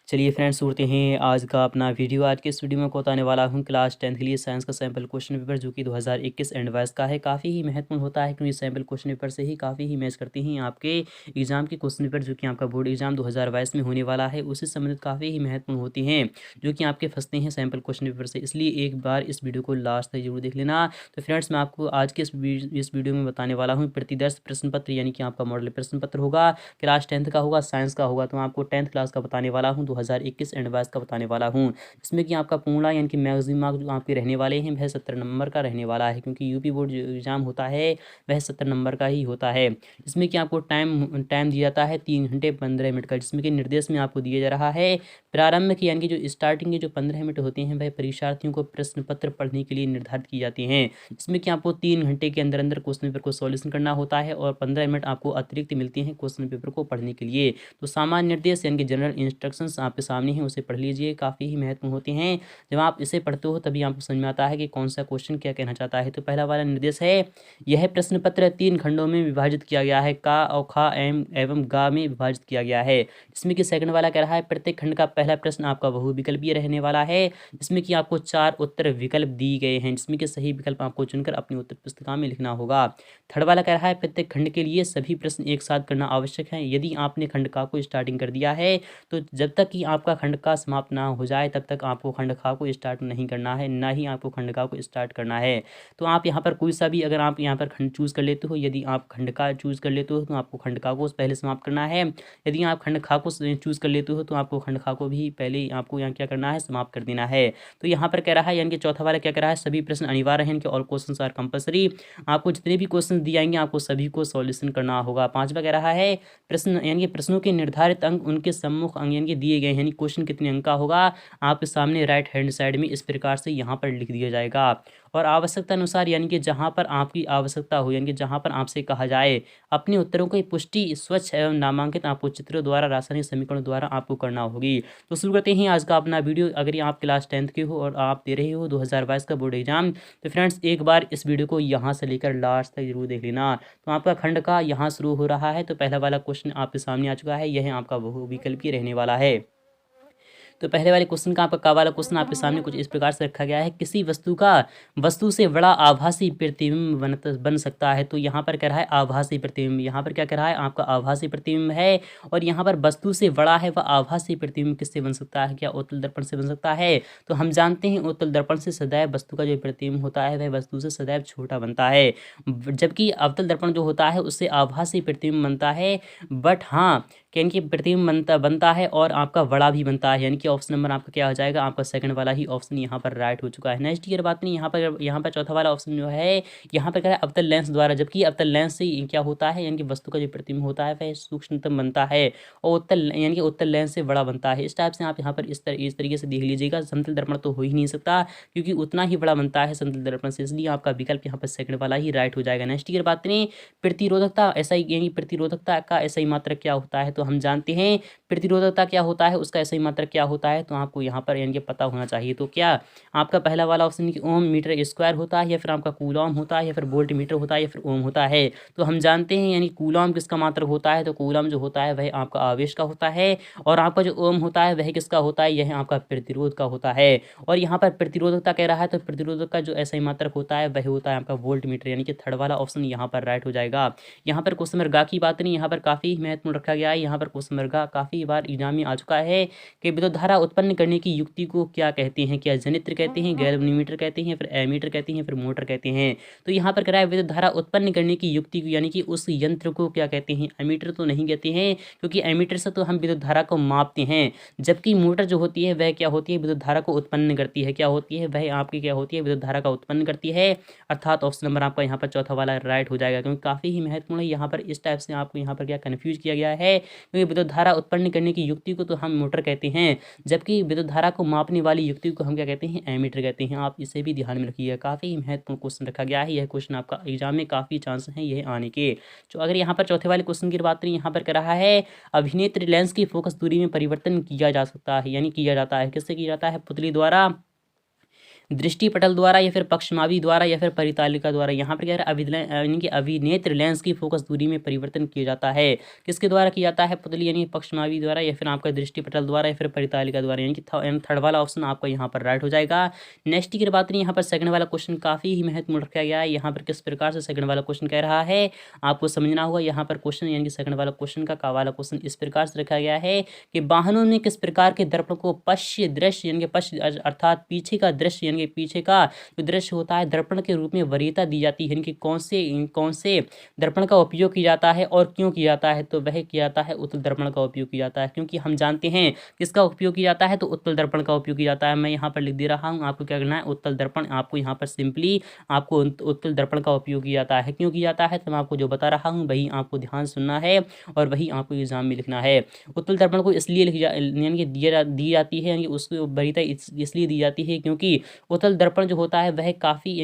चलिए फ्रेंड्स, सुनते हैं आज का अपना वीडियो। आज के इस वीडियो में बताने वाला हूँ क्लास 10th के लिए साइंस का सैम्पल क्वेश्चन पेपर, जो कि 2021 एंड 22 का है। काफ़ी ही महत्वपूर्ण होता है क्योंकि सैम्पल क्वेश्चन पेपर से ही काफ़ी ही मैच करते हैं आपके एग्जाम के क्वेश्चन पेपर, जो कि आपका बोर्ड एग्जाम 2022 में होने वाला है। उससे संबंधित काफ़ी ही महत्वपूर्ण होती हैं, जो कि आपके फंसते हैं सैम्पल क्वेश्चन पेपर से। इसलिए एक बार इस वीडियो को लास्ट तक जरूर देख लेना। तो फ्रेंड्स, मैं आपको आज के इस वीडियो में बताने वाला हूँ प्रतिदर्श प्रश्न पत्र, यानी कि आपका मॉडल प्रश्न पत्र होगा। क्लास 10th का होगा, साइंस का होगा। तो मैं आपको 10th क्लास का बताने वाला हूँ, 2021 एंड 22 का बताने वाला हूँ। इसमें कि आपका पूर्ण यानी कि मैक्सिमम मार्क जो आपके रहने वाले हैं वह 70 नंबर का रहने वाला है, क्योंकि यूपी बोर्ड जो एग्जाम होता है वह 70 नंबर का ही होता है। इसमें कि आपको टाइम टाइम दिया जाता है 3 घंटे 15 मिनट का, जिसमें कि निर्देश में आपको दिया जा रहा है प्रारंभ की, यानी कि जो स्टार्टिंग के जो 15 मिनट होते हैं वह परीक्षार्थियों को प्रश्न पत्र पढ़ने के लिए निर्धारित की जाती हैं। इसमें कि आपको 3 घंटे के अंदर अंदर क्वेश्चन पेपर को सॉल्यूशन करना होता है और 15 मिनट आपको अतिरिक्त मिलते हैं क्वेश्चन पेपर को पढ़ने के लिए। तो सामान्य निर्देश यानी कि जनरल इंस्ट्रक्शंस आपके सामने हैं, उसे पढ़ लीजिए। काफ़ी ही महत्वपूर्ण होते हैं। जब आप इसे पढ़ते हो तभी आपको समझ में आता है कि कौन सा क्वेश्चन क्या कहना चाहता है। तो पहला वाला निर्देश है, यह प्रश्न पत्र 3 खंडों में विभाजित किया गया है। का और खा एवं गा में विभाजित किया गया है। इसमें कि सेकंड वाला कह रहा है, प्रत्येक खंड का पहला प्रश्न आपका बहुविकल्पीय रहने वाला है। इसमें कि आपको 4 उत्तर विकल्प दिए गए हैं, जिसमें कि सही विकल्प आपको चुनकर अपनी उत्तर पुस्तिका में लिखना होगा। थर्ड वाला कह रहा है, प्रत्येक खंड के लिए सभी प्रश्न एक साथ करना आवश्यक है। यदि आपने खंड का को स्टार्टिंग कर दिया है तो जब तक कि आपका खंड का समाप्त ना हो जाए तब तक आपको खंड खा को स्टार्ट नहीं करना है, ना ही आपको खंड का को स्टार्ट करना है। तो आप यहाँ पर कोई सा भी अगर आप यहाँ पर खंड चूज़ कर लेते हो, यदि आप खंड का चूज़ कर लेते हो तो आपको खंड का को पहले समाप्त करना है। यदि आप खंड खा को चूज़ कर लेते हो तो आपको खंड खा को भी पहले आपको यहाँ क्या करना है, समाप्त कर देना है। तो यहाँ पर कह रहा है, यानी कि चौथा वाला क्या कह रहा है, सभी प्रश्न अनिवार्य हैं कि ऑल क्वेश्चन आर कंपल्सरी। आपको जितने भी क्वेश्चन दिए जाएंगे आपको सभी को सॉल्यूशन करना होगा। पांचवा कह रहा है, प्रश्न यानी कि प्रश्नों के निर्धारित अंक उनके सम्मुख अंक यानी कि दिए गए हैं, यानी क्वेश्चन कितने अंक का होगा आपके सामने राइट हैंड साइड में इस प्रकार से यहाँ पर लिख दिया जाएगा। और आवश्यकता अनुसार, यानी कि जहाँ पर आपकी आवश्यकता हो, यानी कि जहाँ पर आपसे कहा जाए, अपने उत्तरों की पुष्टि स्वच्छ एवं नामांकित आपको चित्रों द्वारा रासायनिक समीकरण द्वारा आपको करना होगी। तो शुरू करते हैं आज का अपना वीडियो। अगर ये आप क्लास 10th के हो और आप दे रहे हो 2022 का बोर्ड एग्जाम, तो फ्रेंड्स एक बार इस वीडियो को यहाँ से लेकर लास्ट तक जरूर देख लेना। तो आपका खंड का यहाँ शुरू हो रहा है। तो पहला वाला क्वेश्चन आपके सामने आ चुका है, यह आपका बहुविकल्पीय रहने वाला है। तो पहले वाले क्वेश्चन का आपका वाला क्वेश्चन आपके सामने कुछ इस प्रकार से रखा गया है, किसी वस्तु से बड़ा आभासी प्रतिबिंब बन सकता है। तो यहाँ पर कह रहा है आभासी प्रतिबिंब, यहाँ पर क्या कह रहा है, आपका आभासी प्रतिबिंब है। और यहाँ पर वस्तु से बड़ा है, वह आभासी प्रतिबिंब किससे बन सकता है, क्या उत्तल दर्पण से बन सकता है। तो हम जानते हैं उत्तल दर्पण से सदैव वस्तु का जो प्रतिबिंब होता है वह वस्तु से सदैव छोटा बनता है, जबकि अवतल दर्पण जो होता है उससे आभासी प्रतिबिंब बनता है। बट हाँ, यानी कि प्रतिबिंब बनता है और आपका बड़ा भी बनता है, यानी कि ऑप्शन नंबर आपका क्या हो जाएगा, आपका सेकंड वाला ही ऑप्शन यहाँ पर राइट हो चुका है। नेक्स्ट ईयर बात नहीं, यहाँ पर चौथा वाला ऑप्शन जो है, यहाँ पर क्या है, अवतल लेंस द्वारा, जबकि अवतल लेंस से क्या होता है, यानी कि वस्तु का जो प्रतिबिंब होता है वह सूक्ष्मतम बनता है और उत्तल यानी कि उत्तल लेंस से बड़ा बनता है। इस टाइप से आप यहाँ पर इस तरीके से देख लीजिएगा। समतल दर्पण तो हो ही नहीं सकता क्योंकि उतना ही बड़ा बनता है समतल दर्पण से, इसलिए आपका विकल्प यहाँ पर सेकंड वाला ही राइट हो जाएगा। नेक्स्ट ईयर बात नहीं, प्रतिरोधकता ऐसा यानी प्रतिरोधकता का ऐसा ही मात्रक क्या होता है। तो हम जानते हैं प्रतिरोधकता क्या होता है, उसका ऐसा ही मात्रक क्या होता है, तो आपको यहाँ पर यानी कि पता होना चाहिए। तो क्या आपका पहला वाला ऑप्शन कि ओम मीटर स्क्वायर होता है, या फिर आपका कूलॉम होता है, या फिर वोल्ट मीटर होता है, या फिर ओम होता है। तो हम जानते हैं यानी कूलॉम किसका मात्रक होता है, तो कूलॉम जो होता है वह आपका आवेश का होता है, और आपका जो ओम होता है वह किसका होता है, यह आपका प्रतिरोध का होता है। और यहाँ पर प्रतिरोधकता कह रहा है, तो प्रतिरोधक का जो ऐसा ही मात्रक होता है वह होता है आपका वोल्ट मीटर, यानी कि थर्ड वाला ऑप्शन यहाँ पर राइट हो जाएगा। यहाँ पर क्वेश्चन नंबर गा की बात नहीं, यहाँ पर काफ़ी महत्वपूर्ण रखा गया है। यहाँ पर क्वेश्चन नंबर गा काफ़ी बार एग्जाम में आ चुका है कि विद्युत धारा उत्पन्न करने की युक्ति को क्या कहते हैं, क्या जनित्र कहते हैं, गैल्वेनोमीटर कहते हैं, फिर एमीटर कहते हैं, फिर मोटर कहते हैं। तो यहाँ पर कह रहा है विद्युत धारा उत्पन्न करने की युक्ति को, यानी कि उस यंत्र को क्या कहते हैं, एमीटर तो नहीं कहते हैं क्योंकि एमीटर से तो हम विद्युत धारा को मापते हैं, जबकि मोटर जो होती है वह क्या होती है, विद्युत धारा को उत्पन्न करती है। क्या होती है, वह आपकी क्या होती है, विद्युत धारा का उत्पन्न करती है। अर्थात ऑप्शन नंबर आपका यहाँ पर चौथा वाला राइट हो जाएगा, क्योंकि काफ़ी ही महत्वपूर्ण है। यहाँ पर इस टाइप से आपको यहाँ पर क्या कन्फ्यूज किया गया है, क्योंकि विद्युत धारा उत्पन्न करने की युक्ति को तो हम मोटर कहते हैं, जबकि विद्युत धारा को मापने वाली युक्ति को हम क्या कहते हैं, एमीटर कहते हैं। आप इसे भी ध्यान में रखिएगा, काफ़ी महत्वपूर्ण क्वेश्चन रखा गया है। यह क्वेश्चन आपका एग्जाम में काफ़ी चांस हैं यह आने के। तो अगर यहाँ पर चौथे वाले क्वेश्चन की बात करें, यहाँ पर कह रहा है अभिनेत्र लेंस की फोकस दूरी में परिवर्तन किया जा सकता है, यानी किया जाता है, किससे किया जाता है, पुतली द्वारा। दृष्टिपटल द्वारा या फिर पक्षमावी द्वारा या फिर परितालिका द्वारा। यहाँ पर क्या है, यानी कि अभिनेत्र लेंस की फोकस दूरी में परिवर्तन किया जाता है। किसके द्वारा किया जाता है? पुतली यानी पक्षमावी द्वारा या फिर आपका दृष्टिपटल द्वारा या फिर परितालिका द्वारा, यानी कि थर्ड वाला ऑप्शन आपका यहाँ पर राइट हो जाएगा। नेक्स्ट की बात नहीं, यहाँ पर सेकंड वाला क्वेश्चन काफी ही महत्वपूर्ण रखा गया है। यहाँ पर किस प्रकार से सेकंड वाला क्वेश्चन कह रहा है आपको समझना होगा। यहाँ पर क्वेश्चन यानी कि सेकंड वाला क्वेश्चन का वाला क्वेश्चन इस प्रकार से रखा गया है कि वाहनों में किस प्रकार के दर्पण को पश्य दृश्य यानी कि पश्य अर्थात पीछे का दृश्य यानी कि पीछे का जो दृश्य होता है दर्पण के रूप में वरीयता दी जाती है, यानी कि कौन से दर्पण का उपयोग किया जाता है और क्यों किया जाता है? तो वह किया जाता है उत्तल दर्पण का उपयोग किया जाता है, क्योंकि हम जानते हैं किसका उपयोग किया जाता है, तो उत्तल दर्पण का उपयोग किया जाता है। मैं यहाँ पर लिख दे रहा हूँ, आपको क्या करना है, उत्तल दर्पण, आपको यहाँ पर सिंपली आपको उत्तल दर्पण का उपयोग किया जाता है। क्यों किया जाता है तो मैं आपको जो बता रहा हूँ वही आपको ध्यान सुनना है और वही आपको एग्जाम में लिखना है। उत्तल दर्पण को इसलिए यानी कि दी जाती है, यानी कि उसकी वरीयता इसलिए दी जाती है क्योंकि उत्तल दर्पण जो होता है वह काफ़ी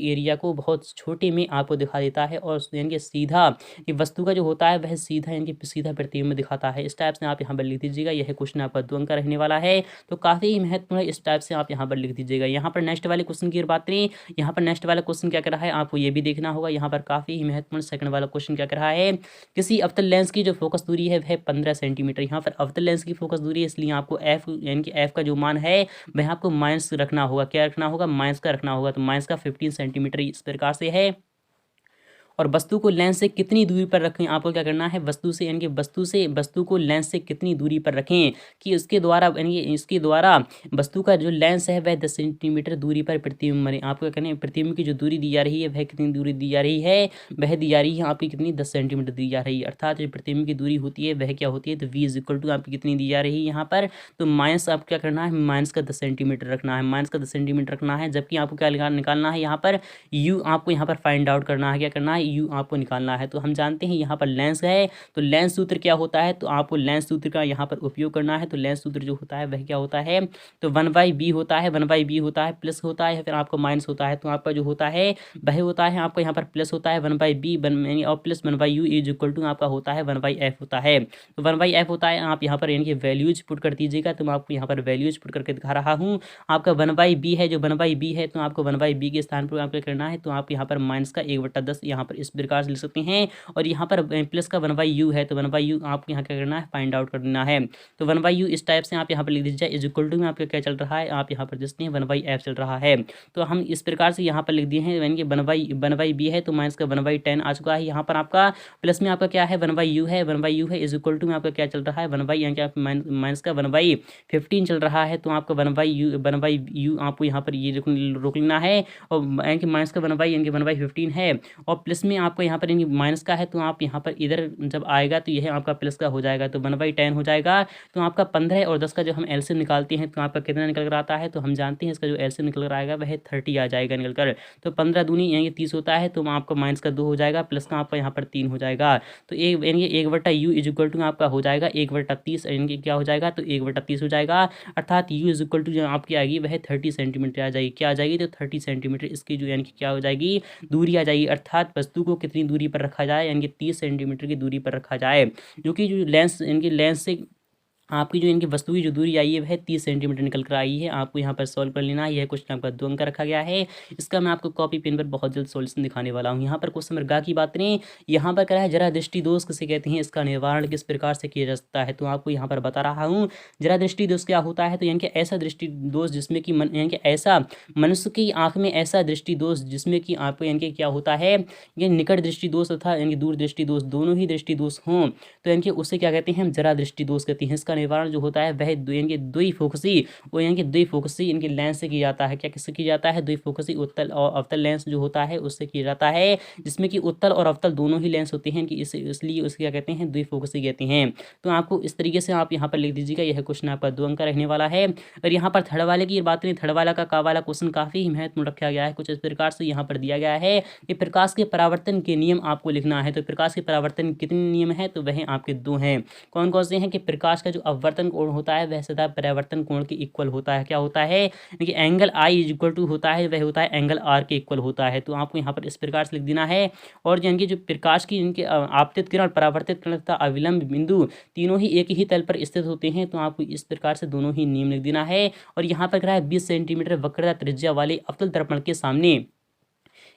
एरिया को बहुत छोटे में आपको दिखा देता है और यानी कि सीधा वस्तु का जो होता है वह सीधा यानी कि सीधा प्रतिबिंब में दिखाता है। इस टाइप से आप यहाँ पर लिख दीजिएगा। यह क्वेश्चन आपका 2 अंक का रहने वाला है, तो काफ़ी ही महत्वपूर्ण है। इस टाइप से आप यहाँ पर लिख दीजिएगा। यहाँ पर नेक्स्ट वाले क्वेश्चन की बात करें, यहाँ पर नेक्स्ट वाला क्वेश्चन क्या कर रहा है आपको ये भी देखना होगा। यहाँ पर काफ़ी ही महत्वपूर्ण सेकंड वाला क्वेश्चन क्या कर रहा है, किसी अवतल लेंस की जो फोकस दूरी है वह 15 सेंटीमीटर। यहाँ पर अवतल लेंस की फोकस दूरी है, इसलिए आपको एफ यानी कि एफ का जो मान है वह आपको माइनस रखना होगा। क्या रखना होगा? माइनस का रखना होगा। तो माइनस का 15 सेंटीमीटर इस प्रकार से है। और वस्तु को लेंस से कितनी दूरी पर रखें, आपको क्या करना है, वस्तु से यानी कि वस्तु को लेंस से कितनी दूरी पर रखें कि इसके द्वारा यानी इसके द्वारा वस्तु का जो लेंस है वह 10 सेंटीमीटर दूरी पर प्रतिबिंब बने। आपको क्या करना है, प्रतिबिंब की जो दूरी दी जा रही है वह कितनी दूरी दी जा रही है, वह दी जा रही है आपकी कितनी, 10 सेंटीमीटर दी जा रही है। अर्थात जो प्रतिबिंब की दूरी होती है वह क्या होती है, तो v इक्वल टू आपकी कितनी दी जा रही है यहाँ पर, तो माइनस आप क्या करना है, माइनस का 10 सेंटीमीटर रखना है, माइनस का 10 सेंटीमीटर रखना है। जबकि आपको क्या निकालना है यहाँ पर, u आपको यहाँ पर फाइंड आउट करना है। क्या करना है, u आपको निकालना है। तो हम जानते हैं यहाँ पर लेंस है, तो लेंस सूत्र क्या होता है, तो आपको लेंस सूत्र का यहाँ पर उपयोग करना है। तो लेंस सूत्र जो होता है वह क्या होता है, तो 1/b होता है, 1/b होता है, प्लस होता है, फिर आपको माइनस होता है। तो आपका जो होता है वह होता है आपका यहाँ पर प्लस होता है 1/b और plus 1/u is equal to आपका होता है 1/f होता है। तो 1/f होता है, आप यहाँ पर यानी कि वैल्यूज पुट कर दीजिएगा। तो मैं आपको यहाँ पर वैल्यूज पुट करके दिखा रहा हूँ। आपका 1/b है, जो 1/b है तो आपको 1/b के स्थान पर आपको करना है, तो आप यहाँ पर माइनस का 1/10 यहाँ पर इस प्रकार से लिख सकते हैं। और यहाँ पर प्लस का 1/u है, तो 1/u आपको यहाँ क्या करना है, फाइंड आउट कर देना है। तो 1/u इस टाइप से आप यहाँ पर लिख दीजिए। इज इक्वल टू में आपका क्या चल रहा है, आप यहाँ पर देखते हैं 1/f चल रहा है। तो हम इस प्रकार से यहाँ पर लिख दिए हैं, यानी कि 1/b है तो माइनस का 1/10 आ चुका है। यहाँ पर आपका प्लस में आपका क्या है, 1/u है, 1/u है, इज इक्वल टू में आपका क्या चल रहा है, 1/, यानी कि माइनस का 1/15 चल रहा है। तो आपका 1/u आपको यहाँ पर ये रोक लेना है। और यानी कि माइनस का 1/, यानी कि 1/15 है, और प्लस में आपको यहाँ पर यानी माइनस का है, तो आप यहाँ पर इधर जब आएगा तो यह आपका प्लस का हो जाएगा, तो 1/10 हो जाएगा। तो आपका 15 और 10 का जो हम एलसीएम निकालते हैं तो आपका कितना निकल कर आता है, तो हम जानते हैं इसका जो एलसीएम निकल कर आएगा वह 30 आ जाएगा निकल कर। तो 15 दूनी यानी 30 होता है, तो आपका माइनस का 2 हो जाएगा, प्लस का आपका यहाँ पर 3 हो जाएगा। तो यानी 1/u इज इक्वल टू आपका हो जाएगा 1/30, यानी कि क्या हो जाएगा, तो 1/30 हो जाएगा। अर्थात u इज इक्वल टू जो आपकी आएगी वह 30 सेंटीमीटर आ जाएगी। क्या आ जाएगी, तो 30 सेंटीमीटर इसकी जो यानी कि क्या हो जाएगी, दूरी आ जाएगी। अर्थात वस्तु को कितनी दूरी पर रखा जाए, यानी कि 30 सेंटीमीटर की दूरी पर रखा जाए, जो कि जो लेंस इनकी लेंस से आपकी जो इनकी वस्तु की जो दूरी आई है वह 30 सेंटीमीटर निकल कर आई है। आपको यहाँ पर सॉल्व कर लेना है। यह क्वेश्चन आपका 2 अंक का रखा गया है। इसका मैं आपको कॉपी पेन पर बहुत जल्द सॉल्यूशन दिखाने वाला हूँ। यहाँ पर क्वेश्चन नंबर ग की बात करें, यहाँ पर क्या है, जरा दृष्टि दोष किसे कहते हैं, इसका निवारण किस प्रकार से किया जा सकता है, तो आपको यहाँ पर बता रहा हूँ। जरा दृष्टि दोष क्या होता है, तो यानी कि ऐसा दृष्टि दोष जिसमें कि यानी कि ऐसा मनुष्य की आँख में ऐसा दृष्टि दोष जिसमें कि आपको यानी कि क्या होता है, ये निकट दृष्टि दोष तथा यानी कि दूर दृष्टि दोष दोनों ही दृष्टि दोष हों, तो यानी कि उससे क्या कहते हैं, हम जरा दृष्टि दोष कहते हैं। इसका निवारण जो होता है वह यानी कि द्विफोकसी, वो यानी कि द्विफोकसी इनके लेंस से किया जाता है। क्या किससे किया जाता है, द्विफोकसी उत्तल और अवतल लेंस जो होता है उससे किया जाता है, जिसमें कि उत्तल और अवतल दोनों ही लेंस होते हैं कि इसलिए उसके क्या कहते हैं, द्विफोकसी कहते हैं। तो आपको इस तरीके से आप यहाँ पर लिख दीजिएगा। यह क्वेश्चन आपका 2 अंक का रहने वाला है। और यहाँ पर थर्ड वाले की बात करें, थर्ड वाला का वाला क्वेश्चन काफी ही महत्वपूर्ण रखा गया है। कुछ इस प्रकार से यहाँ पर दिया गया है कि प्रकाश के परावर्तन के नियम आपको लिखना है। तो प्रकाश के परावर्तन कितने नियम है, तो वह आपके 2 हैं। कौन कौन से हैं, कि प्रकाश का जो अपवर्तन कोण होता है वह सदा परावर्तन कोण के इक्वल होता है। क्या होता है? देखिए angle I is equal to होता है वह होता है एंगल आर के इक्वल होता है। तो आपको यहाँ पर इस प्रकार से लिख देना है। और यानी कि जो प्रकाश की इनके आपतित किरण, परावर्तित किरण तथा अविलंब बिंदु तीनों ही एक ही तल पर स्थित होते हैं। तो आपको इस प्रकार से दोनों ही नियम लिख देना है। और यहाँ पर क्या है 20 सेंटीमीटर वक्रता त्रिज्या वाले अवतल दर्पण के सामने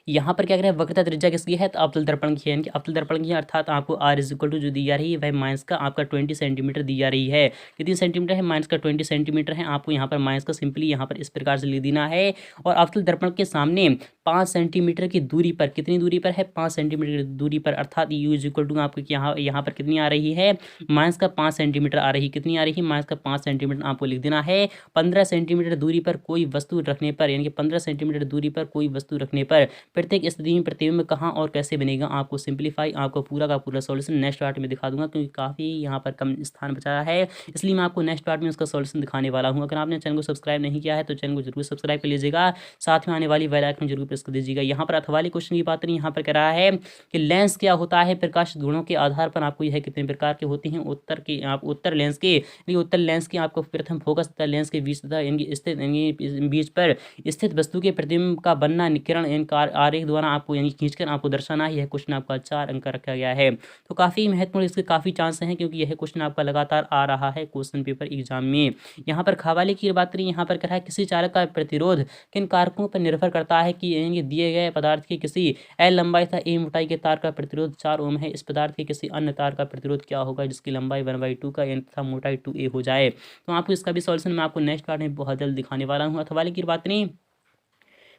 यहाँ पर क्या करें वक्रता त्रिज्या किसकी है? तो अवतल दर्पण की है। यानी कि अवतल दर्पण की है, अर्थात आपको आर इज इक्वल टू जो दी जा रही है वह माइनस का आपका 20 सेंटीमीटर दी जा रही है। कितनी सेंटीमीटर है? माइनस का 20 सेंटीमीटर है। आपको यहाँ पर माइनस का सिंपली यहाँ पर इस प्रकार से लिख देना है। और अवतल दर्पण के सामने 5 सेंटीमीटर की दूरी पर, कितनी दूरी पर है? 5 सेंटीमीटर की दूरी पर, अर्थात यू इज इक्वल टू आपको यहाँ पर कितनी आ रही है? माइनस का 5 सेंटीमीटर आ रही है। कितनी आ रही है? माइनस का 5 सेंटीमीटर आपको लिख देना है। 15 सेंटीमीटर दूरी पर कोई वस्तु रखने पर, यानी कि 15 सेंटीमीटर दूरी पर कोई वस्तु रखने पर प्रत्येक स्थिति में प्रतिबिंब कहाँ और कैसे बनेगा? आपको सिंपलीफाई आपको पूरा का पूरा सॉल्यूशन नेक्स्ट पार्ट में दिखा दूंगा, क्योंकि काफ़ी यहाँ पर कम स्थान बचा है, इसलिए मैं आपको नेक्स्ट पार्ट में उसका सॉल्यूशन दिखाने वाला हूँ। अगर आपने चैनल को सब्सक्राइब नहीं किया है तो चैनल को जरूर सब्सक्राइब कर लीजिएगा, साथ में आने वाली बेल आइकन जरूर प्रेस कर दीजिएगा। यहाँ पर अथवा वाले क्वेश्चन की बात नहीं, यहाँ पर कह रहा है कि लेंस क्या होता है? प्रकाश गुणों के आधार पर आपको यह कितने प्रकार के होते हैं? उत्तर लेंस के, उत्तर लेंस की आपको प्रथम फोकस तथा लेंस के बीच तथा स्थित बीच पर स्थित वस्तु के प्रतिबिंब का बनना किरण आरेख द्वारा आपको यानी खींचकर आपको दर्शाना है। यह क्वेश्चन आपका 4 अंक का रखा गया है। तो काफ़ी महत्वपूर्ण इसके काफ़ी चांस हैं, क्योंकि यह क्वेश्चन आपका लगातार आ रहा है क्वेश्चन पेपर एग्जाम में। यहाँ पर खवाले की बात करें, यहाँ पर कह रहा है किसी चालक का प्रतिरोध किन कारकों पर निर्भर करता है? कि दिए गए पदार्थ की किसी एल लंबाई तथा ए मोटाई के तार का प्रतिरोध 4 ओम है। इस पदार्थ के किसी अन्य तार का प्रतिरोध क्या होगा जिसकी लंबाई 1/2 का एन तथा मोटाई 2a हो जाए? तो आपको इसका भी सॉल्यूशन मैं आपको नेक्स्ट पार्ट में बहुत जल्द दिखाने वाला हूँ। अथवा वाले की बात नहीं,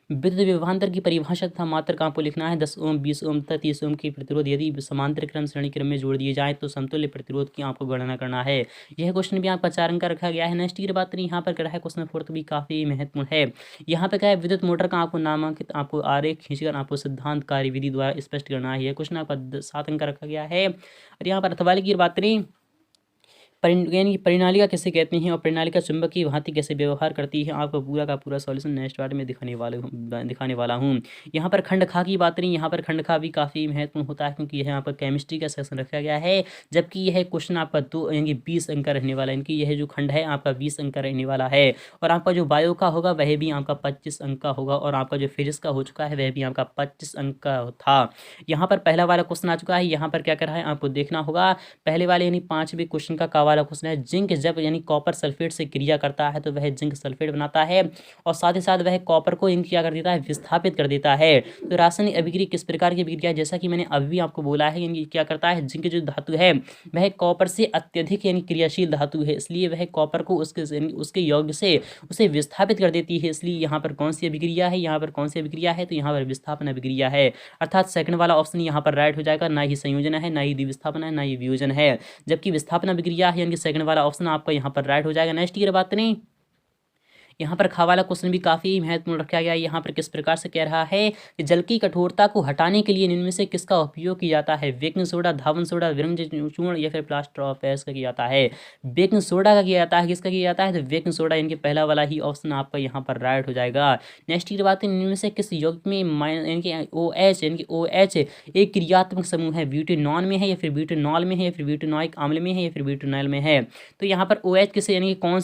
विद्युत विभवांतर की परिभाषा तथा मात्रक आपको लिखना है। 10 ओम, 20 ओम तथा 30 ओम की प्रतिरोध यदि समांतर क्रम श्रेणी क्रम में जोड़ दिए जाए तो समतुल्य प्रतिरोध की आपको गणना करना है। यह क्वेश्चन भी आपका 4 अंक का रखा गया है। नेक्स्ट की बात करें, यहाँ पर क्या है क्वेश्चन 4 भी काफी महत्वपूर्ण है। यहाँ पे क्या है विद्युत मोटर का आपको नामांकित आपको आरेख खींचकर आपको सिद्धांत कार्यविधि द्वारा स्पष्ट करना है। यह क्वेश्चन आपका 7 अंक का रखा गया है। और यहाँ पर अथवा की बात करें, यानी परिनालिका किसे कहते हैं और परिनालिका चुंबक की भांति कैसे व्यवहार करती है? आपको पूरा का पूरा सॉल्यूशन नेक्स्ट पार्ट में दिखाने वाला हूँ। यहाँ पर खंड खा की बात करें, यहाँ पर खंड खा भी काफ़ी महत्वपूर्ण होता है, क्योंकि यह आपका केमिस्ट्री का सेक्शन रखा गया है। जबकि यह क्वेश्चन आपका 20 अंक का रहने वाला है। इनकी यह जो खंड है आपका 20 अंक का रहने वाला है। और आपका जो बायो का होगा वह भी आपका 25 अंक का होगा। और आपका जो फिजिक्स का हो चुका है वह भी आपका 25 अंक का था। यहाँ पर पहला वाला क्वेश्चन आ चुका है। यहाँ पर क्या कर रहा है आपको देखना होगा। पहले वाले यानी 5वें क्वेश्चन का वाला क्वेश्चन है, जिंक जब यानी कॉपर सल्फेट से क्रिया करता है तो वह जिंक सल्फेट बनाता है और साथ ही साथ वह कॉपर को क्या कर देता है? विस्थापित कर देता है। तो रासायनिक अभिक्रिया किस प्रकार की अभिक्रिया? जैसा कि मैंने अभी आपको बोला है, यानी क्या करता है जिंक जो धातु है वह कॉपर से अत्यधिक यानी क्रियाशील धातु है, इसलिए वह कॉपर को उसके योग्य से उसे विस्थापित कर देती है। इसलिए यहाँ पर कौन सी अभिक्रिया है? यहाँ पर कौन सी अभिक्रिया है? तो यहाँ पर विस्थापन अभिक्रिया है। अर्थात सेकंड वाला ऑप्शन यहाँ पर राइट हो जाएगा। ना ही संयोजन है, ना ही द्विविस्थापन है, ना ही वियोजन है, जबकि विस्थापन अभिक्रिया है, यानी सेकंड वाला ऑप्शन आपका यहाँ पर राइट हो जाएगा। नेक्स्ट की बात नहीं, यहाँ पर खा वाला क्वेश्चन भी काफ़ी महत्वपूर्ण रखा गया है। यहाँ पर किस प्रकार से कह रहा है कि जल की कठोरता को हटाने के लिए इनमें से किसका उपयोग किया जाता है? बेकिंग सोडा, धावन सोडा, विरंज चूर्ण या फिर प्लास्टर ऑफ पेरिस का किया जाता है? बेकिंग सोडा का किया जाता है। किसका किया जाता है? तो बेकिंग सोडा, इनके पहला वाला ही ऑप्शन आपका यहाँ पर राइट हो जाएगा। नेक्स्ट की बात है, इनमें से किस यौगिक में इनके OH यानी कि OH एक क्रियात्मक समूह है? ब्यूटेनॉन में है या फिर ब्यूटेनॉल में है या फिर ब्यूटेनॉइक अम्ल में है या फिर ब्यूटेनॉल में है? तो यहाँ पर OH किसे यानी कौन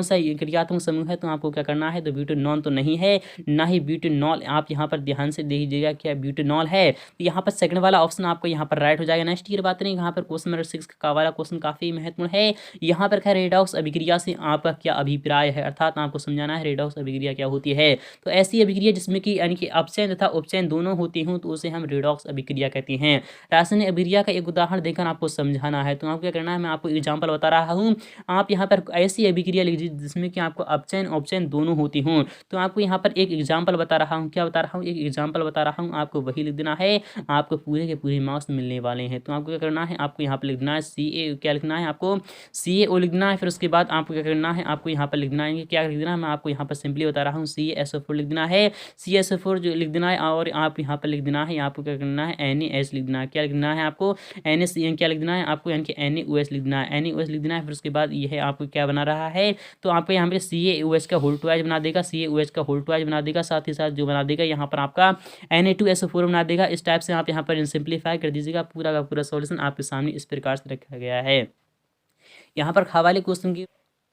सा क्रियात्मक समूह है? तो आपको क्या करना है, तो ब्यूटेनॉन तो नहीं है, ना ही ब्यूटेनॉल। आप यहाँ पर ध्यान से देखिएगा क्या ब्यूटेनॉल है, तो यहाँ पर सेकंड वाला ऑप्शन आपको यहाँ पर राइट हो जाएगा। नेक्स्ट की बात नहीं, यहाँ पर क्वेश्चन नंबर 6 का वाला क्वेश्चन काफी महत्वपूर्ण है। यहाँ पर खैर रेडॉक्स अभिक्रिया से आपका क्या अभिप्राय है? अर्थात आपको समझाना है रेडॉक्स अभिक्रिया क्या होती है। तो ऐसी अभिक्रिया जिसमें कि यानी कि अपचयन तथा उपचयन दोनों होती हों तो उसे हम रेडॉक्स अभिक्रिया कहते हैं। रासायनिक अभिक्रिया का एक उदाहरण देकर आपको समझाना है। तो आपको क्या करना है, मैं आपको एग्जाम्पल बता रहा हूँ। आप यहाँ पर ऐसी अभिक्रिया लीजिए जिसमें कि आपको अपचयन उपचयन दोनों होती हों। तो आपको यहाँ पर एक एग्जाम्पल बता रहा हूँ। क्या बता रहा हूँ? एक एग्जाम्पल बता रहा हूँ, आपको वही लिख देना है। आपको पूरे के पूरे मार्क्स मिलने वाले हैं। तो आपको क्या करना है, आपको यहाँ पर लिखना है CA, क्या लिखना है आपको? CaO लिखना है। फिर उसके बाद आपको क्या करना है, आपको यहाँ पर लिखना है, क्या लिख देना है, मैं आपको यहाँ पर सिंपली बता रहा हूँ, CaSO4 लिख देना है। CaSO4 जो लिख देना है और आप यहाँ पर लिख देना है, आपको क्या करना है NaH लिख देना है। क्या लिख देना है आपको? NaCN क्या लिख देना है आपको, यानी कि NaOH लिख देना है। NaOH लिख देना है। फिर उसके बाद यह आपको क्या बना रहा है, तो आपको यहाँ पे CaOH का होल ट्वाइज बना देगा, CaOH का होल ट्वाइज बना देगा, साथ ही साथ जो बना देगा यहाँ पर आपका Na2SO4 बना देगा। इस टाइप से आप यहाँ पर सिंप्लीफाई कर दीजिएगा। पूरा का पूरा सॉल्यूशन आपके सामने इस प्रकार से रखा गया है। यहाँ पर खा वाले क्वेश्चन की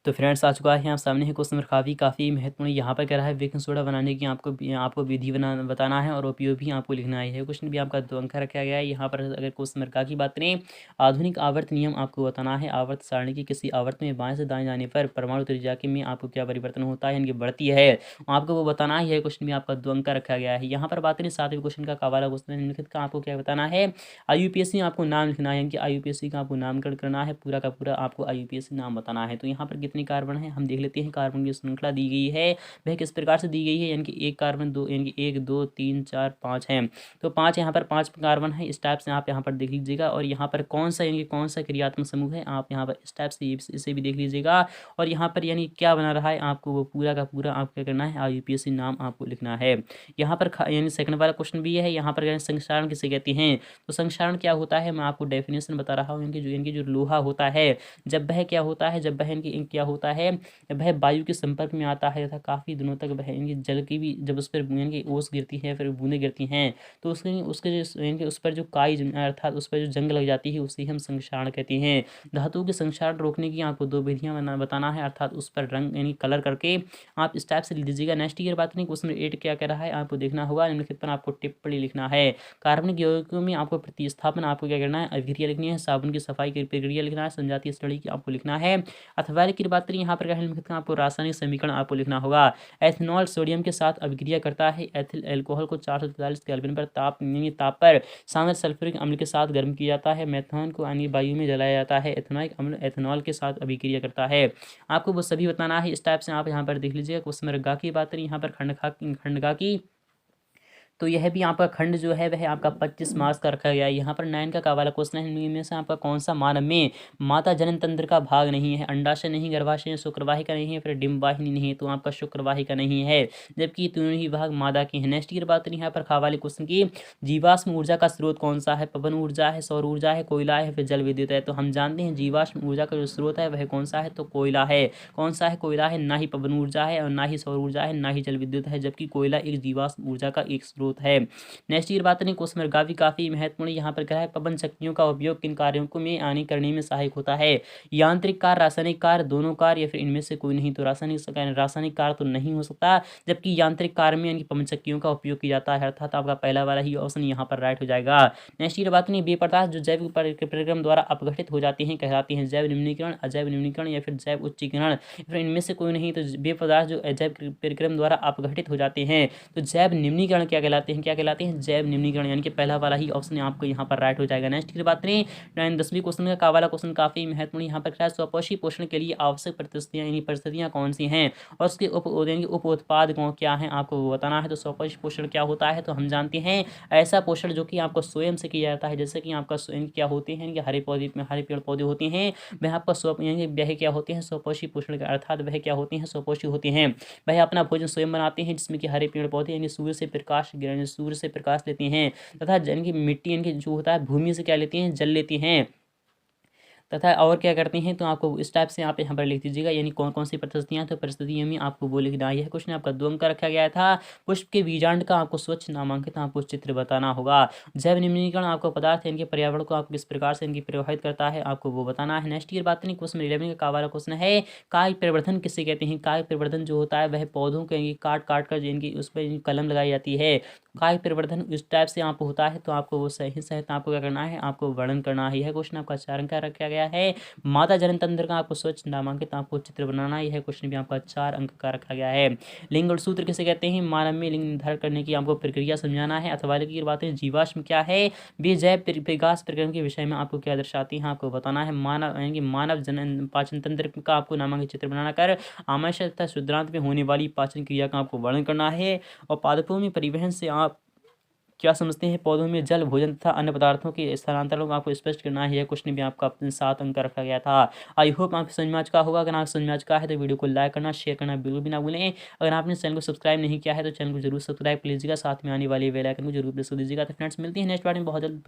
तो फ्रेंड्स आ चुका है यहाँ सामने है क्वेश्चन नंबर काफ़ी महत्वपूर्ण। यहाँ पर कह रहा है बेकिंग सोडा बनाने की आपको विधि बताना है और उपयोग भी आपको लिखना है। क्वेश्चन भी आपका 2 अंक का रखा गया है। यहाँ पर अगर क्वेश्चन नंबर का की बात करें, आधुनिक आवर्त नियम आपको बताना है। आवर्त सारणी की किसी आवर्त में बाएं से दाएं जाने पर परमाणु त्रिज्या में आपको क्या परिवर्तन होता है, यानी बढ़ती है, आपको वो बताना ही है। क्वेश्चन भी आपका 2 अंक का रखा गया है। यहाँ पर बात करें 7वें क्वेश्चन का वाला क्वेश्चन निम्नलिखित का आपको क्या बताना है। IUPAC में आपको नाम लिखना है, यानी कि IUPAC का आपको नामकरण करना है। पूरा का पूरा आपको IUPAC नाम बताना है। तो यहाँ पर कितने कार्बन है हम देख लेते हैं। कार्बन की श्रृंखला दी गई है, वह किस प्रकार से दी गई है, यानी कि एक कार्बन दो, यानी कि 1 2 3 4 5 है। तो 5 यहाँ पर 5 कार्बन है। इस टाइप से आप यहाँ पर देख लीजिएगा। और यहाँ पर कौन सा, यानी कि कौन सा क्रियात्मक समूह है, आप यहाँ पर इस टाइप से इसे भी देख लीजिएगा। और यहाँ पर यानी क्या बना रहा है, आपको वो पूरा का पूरा आप क्या करना है, IUPAC नाम आपको लिखना है। यहाँ पर यानी सेकंड वाला क्वेश्चन भी है। यहाँ पर संक्षारण किसे कहते हैं, तो संक्षारण क्या होता है, मैं आपको डेफिनेशन बता रहा हूँ। इनकी जो लोहा होता है, जब वह क्या होता है, जब वह इनकी क्या होता है, जब वह वायु के संपर्क में आता है तथा काफ़ी दिनों तक वह इनकी जल की भी जब उस पर इनकी ओस गिरती है, फिर बूंदें गिरती हैं, तो उसके उसके जो इनके उस पर जो काई अर्थात उस पर जो जंग लग जाती है, उसे हम संक्षारण कहते हैं। धातुओं के संक्षारण रोकने की आपको 2 विधियां बताना है, अर्थात उस पर रंग यानी कलर करके आप इस टाइप से लिख दीजिएगा। नेक्स्ट ईयर बात नहीं, क्वेश्चन 8 क्या कह रहा है आपको देखना होगा। निम्नलिखित पर आपको टिप्पणी लिखना है। कार्बनिक यौगिकों में आपको प्रतिस्थापन आपको क्या करना है, अभिक्रिया लिखनी है। साबुन की सफाई की प्रक्रिया लिखना है। संजातीय श्रेणी की आपको लिखना है। अथवा की बात करें, यहाँ पर क्या है, आपको रासायनिक समीकरण आपको लिखना होगा। एथेनॉल सोडियम के साथ अभिक्रिया करता है। एथिल अल्कोहल को 443 केल्विन पर ताप पर शामिल सल्फ्यूरिक अम्ल के साथ गर्म किया जाता है। मेथनॉल को अन्य वायु में जलाया जाता है। एथेनॉइक अम्ल एथेनॉल के साथ अभिक्रिया करता है। आपको वो सभी बताना है। इस टाइप से आप यहाँ पर देख लीजिएगा। क्वेश्चन नंबर गा की बात करें, यहाँ पर खंडगा की, तो यह भी आपका खंड जो है वह आपका 25 मार्क्स का रखा गया है। यहाँ पर 9 का वाला क्वेश्चन है, इनमें से आपका कौन सा मानव में माता जनन तंत्र का भाग नहीं है। अंडाशय नहीं, गर्भाशय, शुक्रवाहिका नहीं है, फिर डिम्बवाहिनी नहीं है, तो आपका शुक्रवाहिका नहीं है, जबकि तीनों ही भाग मादा के हैं। नेक्स्ट की बात करें यहाँ पर वाले क्वेश्चन की, जीवाश्म ऊर्जा का स्रोत कौन सा है, पवन ऊर्जा है, सौर ऊर्जा है, कोयला है, फिर जल विद्युत है। तो हम जानते हैं जीवाश्म ऊर्जा का जो स्रोत है वह कौन सा है, तो कोयला है। कौन सा है, कोयला है, ना ही पवन ऊर्जा है और ना ही सौर ऊर्जा है, ना ही जल विद्युत है, जबकि कोयला एक जीवाश्म ऊर्जा का एक स्रोत है। नेक्स्ट की बात करें, क्वेश्चन काफी महत्वपूर्ण यहाँ पर क्या है, पवन शक्तियों का उपयोग किन कार्यों को में आने करने में सहायक होता है। यांत्रिक कार्य, रासायनिक कार्य, दोनों कार्य, या फिर इनमें से कोई नहीं। तो रासायनिक कार्य तो नहीं हो सकता, जबकि यांत्रिक कार्य में इनकी पवन शक्तियों का उपयोग किया जाता है, अर्थात आपका पहला वाला ही ऑप्शन यहाँ पर राइट हो जाएगा। नेक्स्ट की बात नहीं, वे पदार्थ जो जैव प्रतिक्रम द्वारा अपघटित हो जाते हैं कहलाते हैं जैव निम्नीकरण, अजैव निम्नीकरण, या फिर जैव उच्चीकरण, फिर इनमें से कोई नहीं। तो वे पदार्थ जो अजैव प्रतिक्रम द्वारा अपघटित हो जाते हैं, तो जैव निम्नीकरण क्या कहलाते हैं, क्या कहलाते हैं, जैव निम्नीकरण, यानी कि पहला वाला ही ऑप्शन आपको यहाँ पर राइट हो जाएगा। नेक्स्ट की बात करें 10वीं क्वेश्चन का वाला क्वेश्चन काफी महत्वपूर्ण यहाँ पर क्या है, स्वपोषी पोषण के लिए आवश्यक परिस्थितियां यानी परिस्थितियां कौन सी हैं और उसके उप उत्पाद क्या हैं, आपको वो बताना है। तो स्वपोषी पोषण क्या होता है, तो हम जानते हैं ऐसा पोषण जो कि आपको स्वयं से किया जाता है, जैसे कि आपका स्वयं क्या होते हैं, हरे पौधे में हरे पेड़ पौधे होते हैं, वह आपका वह क्या होते हैं, स्वपोषी पोषण का अर्थात वह क्या होते हैं, स्वपोषी होते हैं। वह अपना भोजन स्वयं बनाते हैं, जिसमें कि हरे पेड़ पौधे यानी सूर्य से प्रकाश लेते हैं, तथा इनकी मिट्टी इनकी जो होता है भूमि से क्या लेती हैं, जल लेती हैं, तथा और क्या करते हैं। तो आपको इस टाइप से आप यहाँ पर लिख दीजिएगा, यानी कौन कौन सी परिस्थितियाँ, तो परिस्थितियों में आपको वो लिखना है। यह क्वेश्चन आपका 2 अंक का रखा गया था। पुष्प के बीजांड का आपको स्वच्छ नामांकित आपको चित्र बताना होगा। जैव निम्नीकरण आपको पदार्थ इनके पर्यावरण को आपको किस प्रकार से इनकी प्रभावित करता है, आपको वो बताना है। नेक्स्ट ईयर बात नहीं, क्वेश्चन 11 का वाला क्वेश्चन है, काय परिवर्धन किसे कहते हैं। काय परिवर्धन जो होता है वह पौधों के काट कर जिनकी उस पर कलम लगाई जाती है, काय परिवर्धन इस टाइप से आपको होता है। तो आपको वो सही सहित आपको क्या करना है, आपको वर्णन करना है। यह क्वेश्चन आपका 4 अंक का रखा गया है। मादा जनन तंत्र का आपको स्वच्छ नामांकित आपको चित्र बनाना है। यह क्वेश्चन भी आपका 4 अंक का रखा गया है। लिंग और सूत्र किसे कहते हैं, मानव में लिंग निर्धारण करने की आपको प्रक्रिया समझाना है। अथवा की बातें, जीवाश्म क्या है, वे जैव विकास प्रक्रम के विषय में आपको क्या दर्शाती हैं, आपको बताना है। मानव यानी कि मानव जनन पाचन तंत्र का आपको नामांकित चित्र बनाना कर आमाशय तथा शुद्धांत में होने वाली पाचन क्रिया का आपको वर्णन करना है। और पादपों में परिवहन से आप क्या समझते हैं, पौधों में जल, भोजन तथा अन्य पदार्थों के स्थानांतरण को आपको स्पष्ट करना है। यह क्वेश्चन भी आपका 7 अंक का रखा गया था। आई होप आपको समझ में आ चुका होगा। अगर आप समझ में आ चुका है तो वीडियो को लाइक करना, शेयर करना बिल्कुल भी ना भूलें। अगर आपने चैनल को सब्सक्राइब नहीं किया है तो चैनल को जरूर सब्सक्राइब कर लीजिएगा, साथ में आने वाले बेल आइकन को जरूर प्रेस कर दीजिएगा। तो फ्रेंड्स मिलते हैं नेक्स्ट पार्ट में बहुत जल्द।